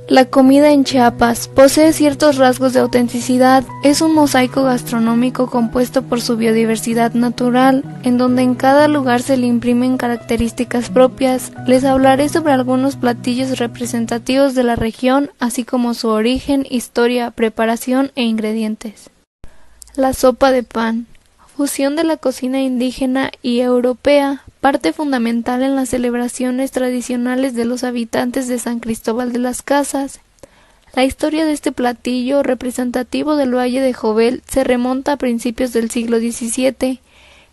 La comida en Chiapas posee ciertos rasgos de autenticidad. Es un mosaico gastronómico compuesto por su biodiversidad natural, en donde en cada lugar se le imprimen características propias. Les hablaré sobre algunos platillos representativos de la región, así como su origen, historia, preparación e ingredientes. La sopa de pan, fusión de la cocina indígena y europea, parte fundamental en las celebraciones tradicionales de los habitantes de San Cristóbal de las Casas. La historia de este platillo, representativo del Valle de Jovel, se remonta a principios del siglo XVII,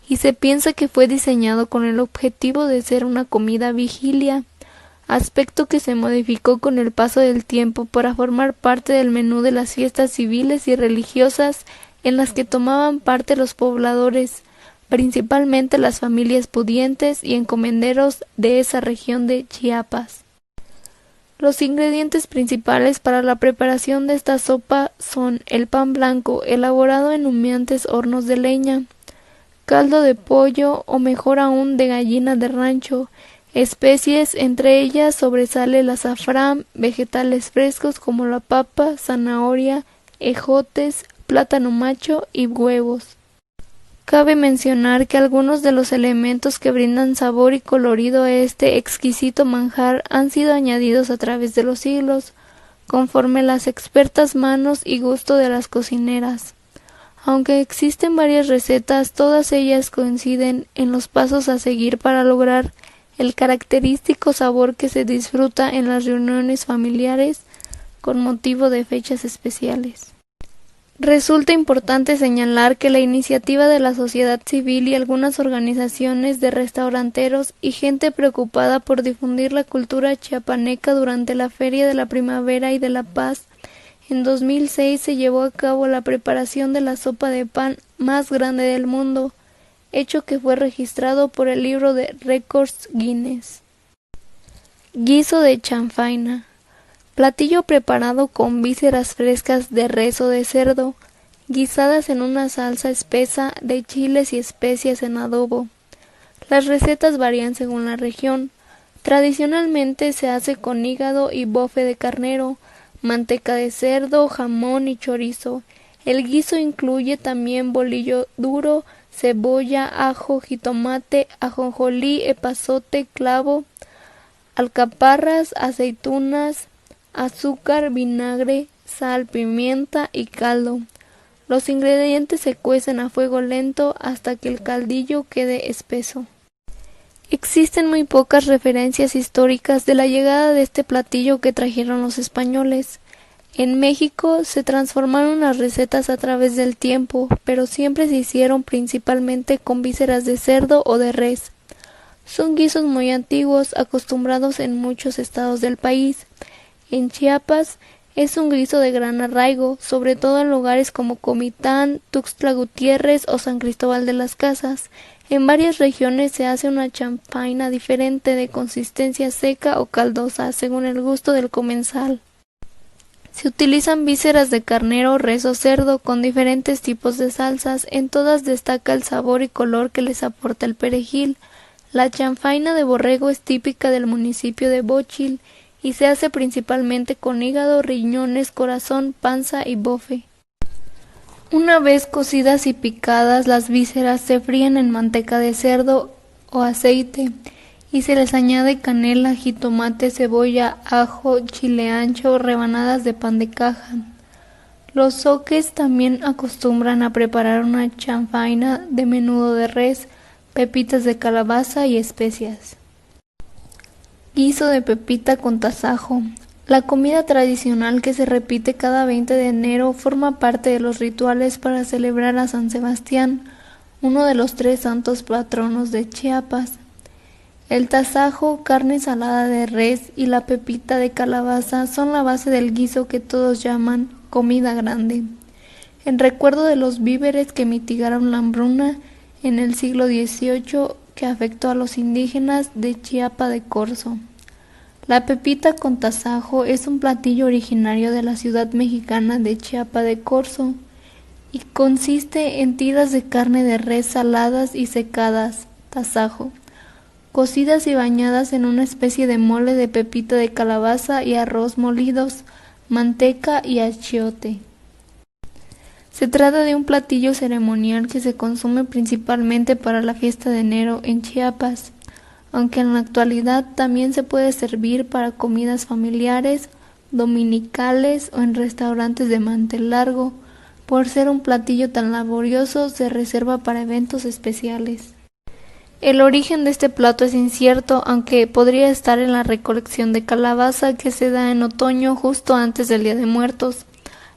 y se piensa que fue diseñado con el objetivo de ser una comida vigilia, aspecto que se modificó con el paso del tiempo para formar parte del menú de las fiestas civiles y religiosas en las que tomaban parte los pobladores, principalmente las familias pudientes y encomenderos de esa región de Chiapas. Los ingredientes principales para la preparación de esta sopa son el pan blanco, elaborado en humeantes hornos de leña, caldo de pollo o mejor aún de gallina de rancho, especies, entre ellas sobresale el azafrán, vegetales frescos como la papa, zanahoria, ejotes, plátano macho y huevos. Cabe mencionar que algunos de los elementos que brindan sabor y colorido a este exquisito manjar han sido añadidos a través de los siglos, conforme las expertas manos y gusto de las cocineras. Aunque existen varias recetas, todas ellas coinciden en los pasos a seguir para lograr el característico sabor que se disfruta en las reuniones familiares con motivo de fechas especiales. Resulta importante señalar que la iniciativa de la sociedad civil y algunas organizaciones de restauranteros y gente preocupada por difundir la cultura chiapaneca durante la Feria de la Primavera y de la Paz, en 2006 se llevó a cabo la preparación de la sopa de pan más grande del mundo, hecho que fue registrado por el libro de récords Guinness. Guiso de chanfaina. Platillo preparado con vísceras frescas de res o de cerdo, guisadas en una salsa espesa de chiles y especias en adobo. Las recetas varían según la región. Tradicionalmente se hace con hígado y bofe de carnero, manteca de cerdo, jamón y chorizo. El guiso incluye también bolillo duro, cebolla, ajo, jitomate, ajonjolí, epazote, clavo, alcaparras, aceitunas, azúcar, vinagre, sal, pimienta y caldo. Los ingredientes se cuecen a fuego lento hasta que el caldillo quede espeso. Existen muy pocas referencias históricas de la llegada de este platillo que trajeron los españoles. En México se transformaron las recetas a través del tiempo, pero siempre se hicieron principalmente con vísceras de cerdo o de res. Son guisos muy antiguos, acostumbrados en muchos estados del país. En Chiapas es un guiso de gran arraigo, sobre todo en lugares como Comitán, Tuxtla Gutiérrez o San Cristóbal de las Casas. En varias regiones se hace una chanfaina diferente de consistencia seca o caldosa, según el gusto del comensal. Se utilizan vísceras de carnero, res o cerdo con diferentes tipos de salsas. En todas destaca el sabor y color que les aporta el perejil. La chanfaina de borrego es típica del municipio de Bochil y se hace principalmente con hígado, riñones, corazón, panza y bofe. Una vez cocidas y picadas, las vísceras se fríen en manteca de cerdo o aceite y se les añade canela, jitomate, cebolla, ajo, chile ancho, rebanadas de pan de caja. Los zoques también acostumbran a preparar una chanfaina de menudo de res, pepitas de calabaza y especias. Guiso de pepita con tasajo. La comida tradicional que se repite cada 20 de enero forma parte de los rituales para celebrar a San Sebastián, uno de los 3 santos patronos de Chiapas. El tasajo, carne salada de res y la pepita de calabaza son la base del guiso que todos llaman comida grande, en recuerdo de los víveres que mitigaron la hambruna en el siglo XVIII que afectó a los indígenas de Chiapa de Corzo. La pepita con tasajo es un platillo originario de la ciudad mexicana de Chiapa de Corzo y consiste en tiras de carne de res saladas y secadas, tasajo, cocidas y bañadas en una especie de mole de pepita de calabaza y arroz molidos, manteca y achiote. Se trata de un platillo ceremonial que se consume principalmente para la fiesta de enero en Chiapas, aunque en la actualidad también se puede servir para comidas familiares, dominicales o en restaurantes de mantel largo. Por ser un platillo tan laborioso, se reserva para eventos especiales. El origen de este plato es incierto, aunque podría estar en la recolección de calabaza que se da en otoño justo antes del Día de Muertos.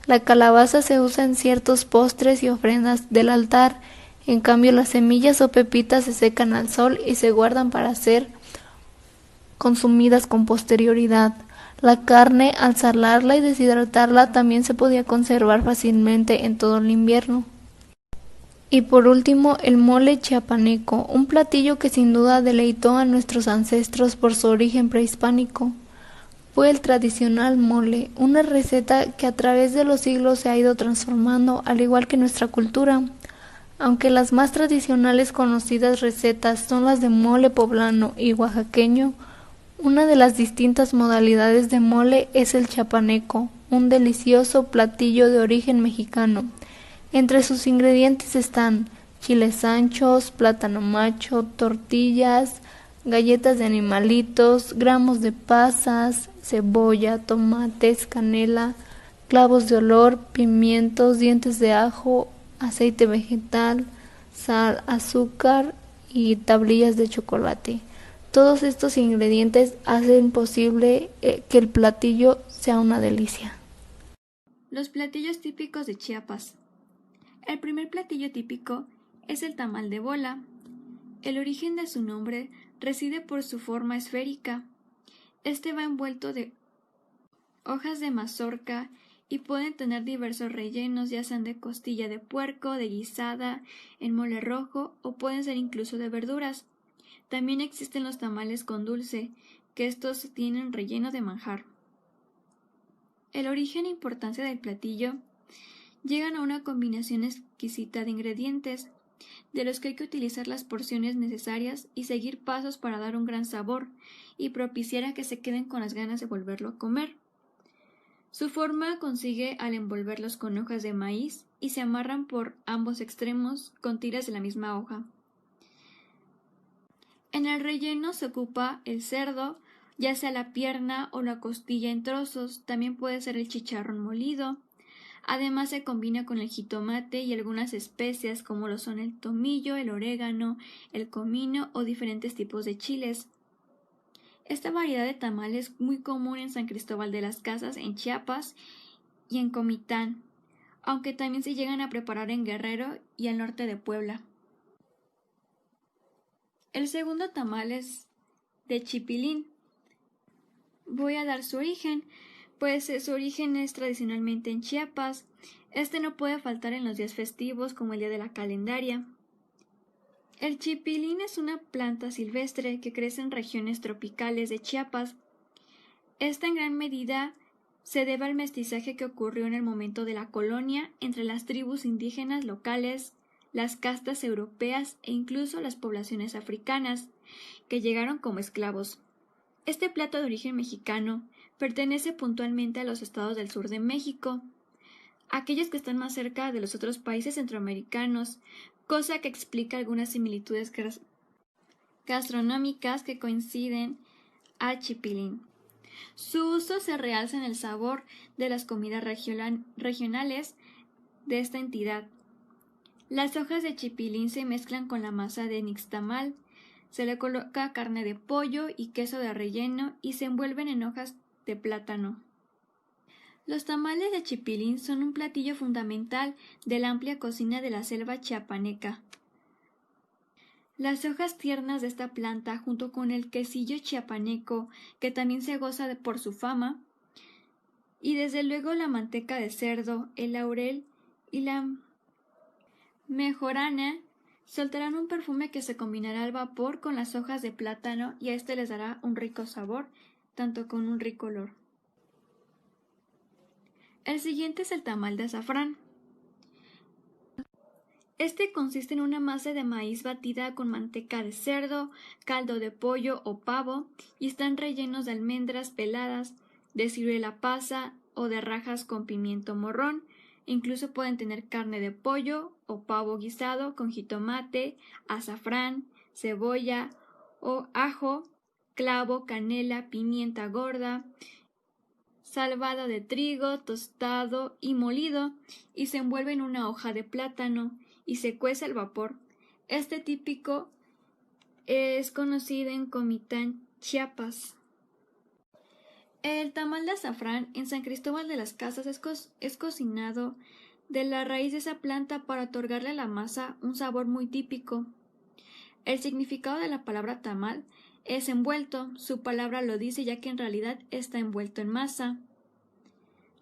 La calabaza se usa en ciertos postres y ofrendas del altar, en cambio las semillas o pepitas se secan al sol y se guardan para ser consumidas con posterioridad. La carne, al salarla y deshidratarla, también se podía conservar fácilmente en todo el invierno. Y por último, el mole chiapaneco, un platillo que sin duda deleitó a nuestros ancestros por su origen prehispánico. Fue el tradicional mole, una receta que a través de los siglos se ha ido transformando, al igual que nuestra cultura. Aunque las más tradicionales conocidas recetas son las de mole poblano y oaxaqueño, una de las distintas modalidades de mole es el chiapaneco, un delicioso platillo de origen mexicano. Entre sus ingredientes están chiles anchos, plátano macho, tortillas, galletas de animalitos, gramos de pasas, cebolla, tomates, canela, clavos de olor, pimientos, dientes de ajo, aceite vegetal, sal, azúcar y tablillas de chocolate. Todos estos ingredientes hacen posible que el platillo sea una delicia. Los platillos típicos de Chiapas. El primer platillo típico es el tamal de bola. El origen de su nombre reside por su forma esférica. Este va envuelto de hojas de mazorca y pueden tener diversos rellenos, ya sean de costilla de puerco, de guisada, en mole rojo o pueden ser incluso de verduras. También existen los tamales con dulce, que estos tienen relleno de manjar. El origen e importancia del platillo llegan a una combinación exquisita de ingredientes, de los que hay que utilizar las porciones necesarias y seguir pasos para dar un gran sabor y propiciar a que se queden con las ganas de volverlo a comer. Su forma consigue al envolverlos con hojas de maíz y se amarran por ambos extremos con tiras de la misma hoja. En el relleno se ocupa el cerdo, ya sea la pierna o la costilla en trozos, también puede ser el chicharrón molido. Además se combina con el jitomate y algunas especias como lo son el tomillo, el orégano, el comino o diferentes tipos de chiles. Esta variedad de tamal es muy común en San Cristóbal de las Casas, en Chiapas y en Comitán, aunque también se llegan a preparar en Guerrero y al norte de Puebla. El segundo tamal es de chipilín. Voy a dar su origen, pues su origen es tradicionalmente en Chiapas. Este no puede faltar en los días festivos como el día de la calendaria. El chipilín es una planta silvestre que crece en regiones tropicales de Chiapas. Esta en gran medida se debe al mestizaje que ocurrió en el momento de la colonia entre las tribus indígenas locales, las castas europeas e incluso las poblaciones africanas, que llegaron como esclavos. Este plato de origen mexicano pertenece puntualmente a los estados del sur de México, aquellos que están más cerca de los otros países centroamericanos, cosa que explica algunas similitudes gastronómicas que coinciden al chipilín. Su uso se realza en el sabor de las comidas regionales de esta entidad. Las hojas de chipilín se mezclan con la masa de nixtamal, se le coloca carne de pollo y queso de relleno y se envuelven en hojas de plátano. Los tamales de chipilín son un platillo fundamental de la amplia cocina de la selva chiapaneca. Las hojas tiernas de esta planta, junto con el quesillo chiapaneco, que también se goza por su fama, y desde luego la manteca de cerdo, el laurel y la mejorana, soltarán un perfume que se combinará al vapor con las hojas de plátano y a este les dará un rico sabor, tanto con un rico olor. El siguiente es el tamal de azafrán. Este consiste en una masa de maíz batida con manteca de cerdo, caldo de pollo o pavo y están rellenos de almendras peladas, de ciruela pasa o de rajas con pimiento morrón. Incluso pueden tener carne de pollo o pavo guisado con jitomate, azafrán, cebolla o ajo, clavo, canela, pimienta gorda, salvado de trigo, tostado y molido, y se envuelve en una hoja de plátano y se cuece al vapor. Este típico es conocido en Comitán, Chiapas. El tamal de azafrán en San Cristóbal de las Casas es cocinado de la raíz de esa planta para otorgarle a la masa un sabor muy típico. El significado de la palabra tamal es envuelto, su palabra lo dice ya que en realidad está envuelto en masa.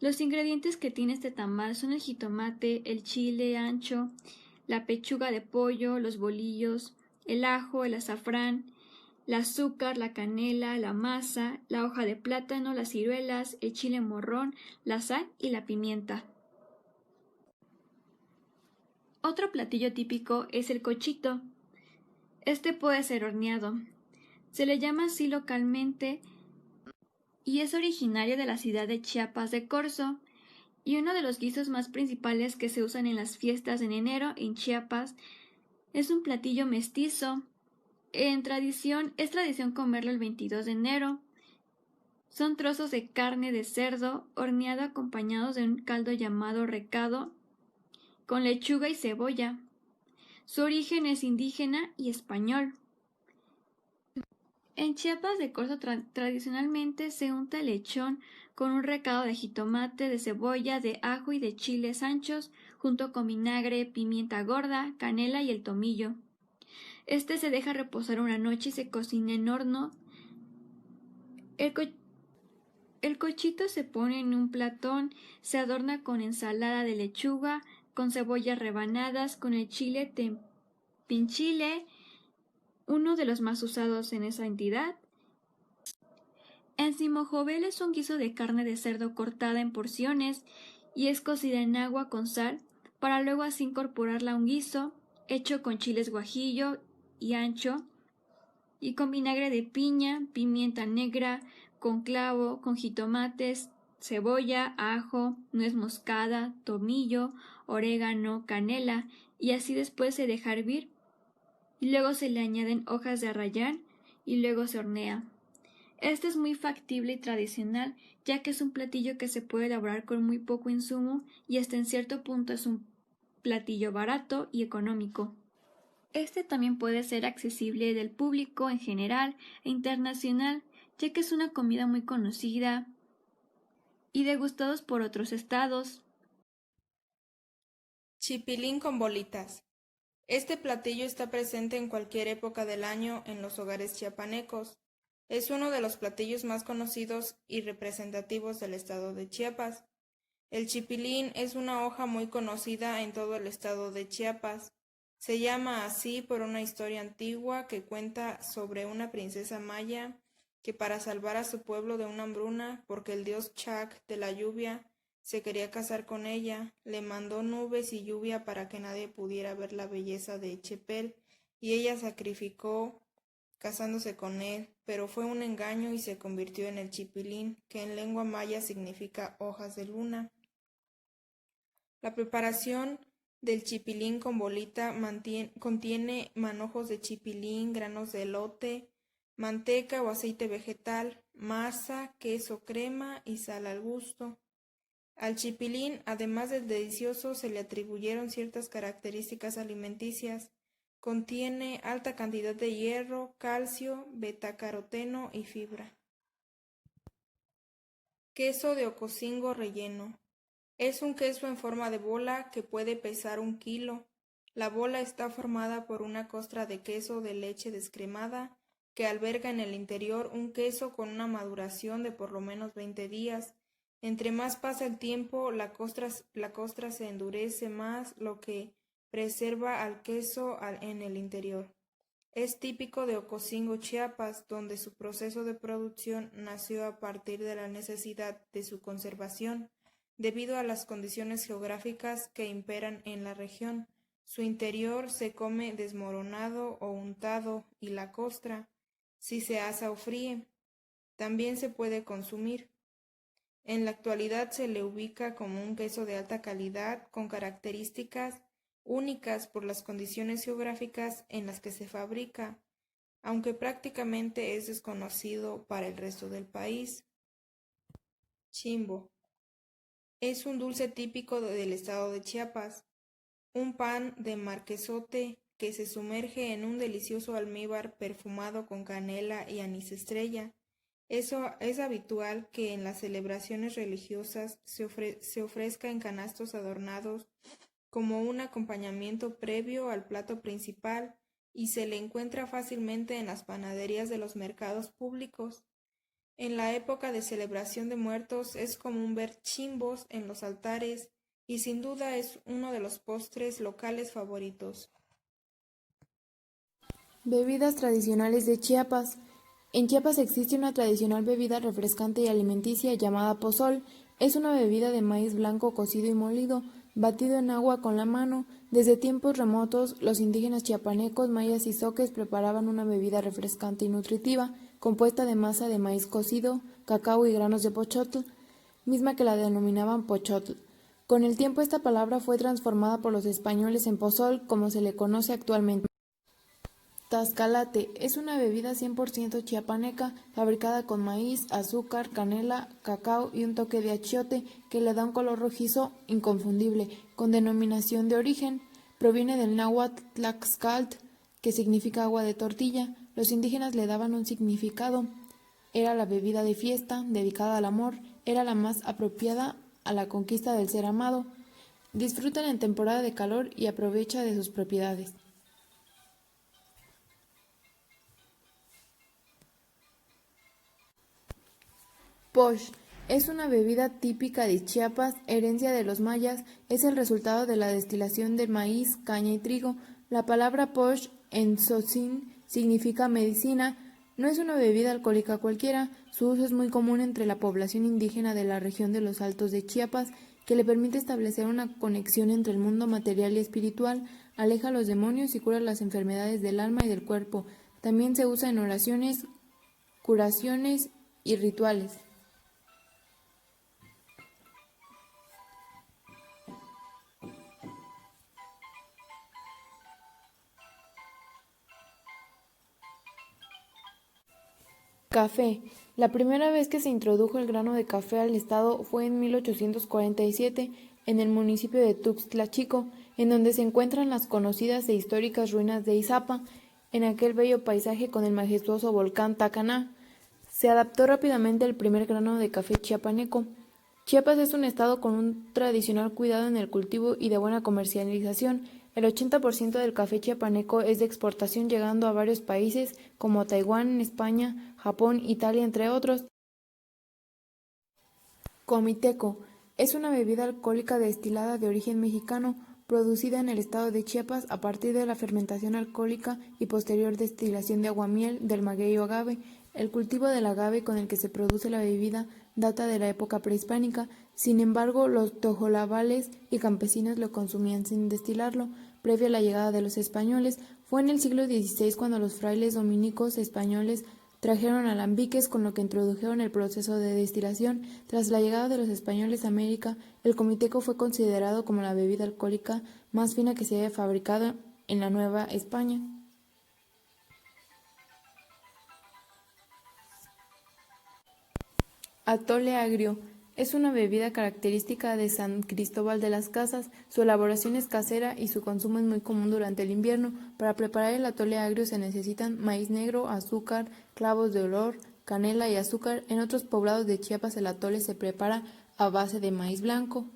Los ingredientes que tiene este tamal son el jitomate, el chile ancho, la pechuga de pollo, los bolillos, el ajo, el azafrán, el azúcar, la canela, la masa, la hoja de plátano, las ciruelas, el chile morrón, la sal y la pimienta. Otro platillo típico es el cochito. Este puede ser horneado. Se le llama así localmente y es originario de la ciudad de Chiapas de Corzo, y uno de los guisos más principales que se usan en las fiestas en enero en Chiapas es un platillo mestizo. Es tradición comerlo el 22 de enero. Son trozos de carne de cerdo horneado acompañados de un caldo llamado recado con lechuga y cebolla. Su origen es indígena y español. En Chiapas de Corzo tradicionalmente se unta el lechón con un recado de jitomate, de cebolla, de ajo y de chiles anchos, junto con vinagre, pimienta gorda, canela y el tomillo. Este se deja reposar una noche y se cocina en horno. El cochito se pone en un platón, se adorna con ensalada de lechuga, con cebollas rebanadas, con el chile pinchile, uno de los más usados en esa entidad. Encimojobel es un guiso de carne de cerdo cortada en porciones y es cocida en agua con sal para luego así incorporarla a un guiso hecho con chiles guajillo y ancho y con vinagre de piña, pimienta negra, con clavo, con jitomates, cebolla, ajo, nuez moscada, tomillo, orégano, canela y así después se deja hervir y luego se le añaden hojas de arrayán y luego se hornea. Este es muy factible y tradicional, ya que es un platillo que se puede elaborar con muy poco insumo y hasta en cierto punto es un platillo barato y económico. Este también puede ser accesible del público en general e internacional, ya que es una comida muy conocida y degustados por otros estados. Chipilín con bolitas. Este platillo está presente en cualquier época del año en los hogares chiapanecos. Es uno de los platillos más conocidos y representativos del estado de Chiapas. El chipilín es una hoja muy conocida en todo el estado de Chiapas. Se llama así por una historia antigua que cuenta sobre una princesa maya que para salvar a su pueblo de una hambruna, porque el dios Chac de la lluvia se quería casar con ella, le mandó nubes y lluvia para que nadie pudiera ver la belleza de Chepel, y ella sacrificó casándose con él, pero fue un engaño y se convirtió en el chipilín, que en lengua maya significa hojas de luna. La preparación del chipilín con bolita contiene manojos de chipilín, granos de elote, manteca o aceite vegetal, masa, queso, crema y sal al gusto. Al chipilín, además del delicioso, se le atribuyeron ciertas características alimenticias. Contiene alta cantidad de hierro, calcio, betacaroteno y fibra. Queso de Ocosingo relleno. Es un queso en forma de bola que puede pesar 1 kilo. La bola está formada por una costra de queso de leche descremada que alberga en el interior un queso con una maduración de por lo menos 20 días. Entre más pasa el tiempo, la costra se endurece más, lo que preserva al queso en el interior. Es típico de Ocosingo, Chiapas, donde su proceso de producción nació a partir de la necesidad de su conservación, debido a las condiciones geográficas que imperan en la región. Su interior se come desmoronado o untado y la costra, si se asa o fríe, también se puede consumir. En la actualidad se le ubica como un queso de alta calidad con características únicas por las condiciones geográficas en las que se fabrica, aunque prácticamente es desconocido para el resto del país. Chimbo. Es un dulce típico del estado de Chiapas, un pan de marquesote que se sumerge en un delicioso almíbar perfumado con canela y anís estrella. Eso es habitual que en las celebraciones religiosas se ofrezca en canastos adornados como un acompañamiento previo al plato principal y se le encuentra fácilmente en las panaderías de los mercados públicos. En la época de celebración de muertos es común ver chimbos en los altares y sin duda es uno de los postres locales favoritos. Bebidas tradicionales de Chiapas. En Chiapas existe una tradicional bebida refrescante y alimenticia llamada pozol. Es una bebida de maíz blanco cocido y molido, batido en agua con la mano. Desde tiempos remotos, los indígenas chiapanecos, mayas y zoques preparaban una bebida refrescante y nutritiva, compuesta de masa de maíz cocido, cacao y granos de pochotl, misma que la denominaban pochotl. Con el tiempo esta palabra fue transformada por los españoles en pozol, como se le conoce actualmente. Tascalate es una bebida 100% chiapaneca, fabricada con maíz, azúcar, canela, cacao y un toque de achiote que le da un color rojizo inconfundible. Con denominación de origen, proviene del náhuatl tlaxcalt, que significa agua de tortilla. Los indígenas le daban un significado. Era la bebida de fiesta, dedicada al amor, era la más apropiada a la conquista del ser amado. Disfrutan en temporada de calor y aprovecha de sus propiedades. Posh es una bebida típica de Chiapas, herencia de los mayas, es el resultado de la destilación de maíz, caña y trigo. La palabra posh en tzotzil significa medicina. No es una bebida alcohólica cualquiera, su uso es muy común entre la población indígena de la región de los Altos de Chiapas, que le permite establecer una conexión entre el mundo material y espiritual, aleja a los demonios y cura las enfermedades del alma y del cuerpo. También se usa en oraciones, curaciones y rituales. Café. La primera vez que se introdujo el grano de café al estado fue en 1847 en el municipio de Tuxtla Chico, en donde se encuentran las conocidas e históricas ruinas de Izapa, en aquel bello paisaje con el majestuoso volcán Tacaná. Se adaptó rápidamente el primer grano de café chiapaneco. Chiapas es un estado con un tradicional cuidado en el cultivo y de buena comercialización. El 80% del café chiapaneco es de exportación, llegando a varios países como Taiwán, España, Japón, Italia, entre otros. Comiteco es una bebida alcohólica destilada de origen mexicano, producida en el estado de Chiapas a partir de la fermentación alcohólica y posterior destilación de aguamiel del maguey o agave. El cultivo del agave con el que se produce la bebida data de la época prehispánica. Sin embargo, los tojolabales y campesinos lo consumían sin destilarlo. Previo a la llegada de los españoles, fue en el siglo XVI cuando los frailes dominicos españoles trajeron alambiques, con lo que introdujeron el proceso de destilación. Tras la llegada de los españoles a América, el comiteco fue considerado como la bebida alcohólica más fina que se haya fabricado en la Nueva España. Atole agrio es una bebida característica de San Cristóbal de las Casas. Su elaboración es casera y su consumo es muy común durante el invierno. Para preparar el atole agrio se necesitan maíz negro, azúcar, clavos de olor, canela y azúcar. En otros poblados de Chiapas el atole se prepara a base de maíz blanco.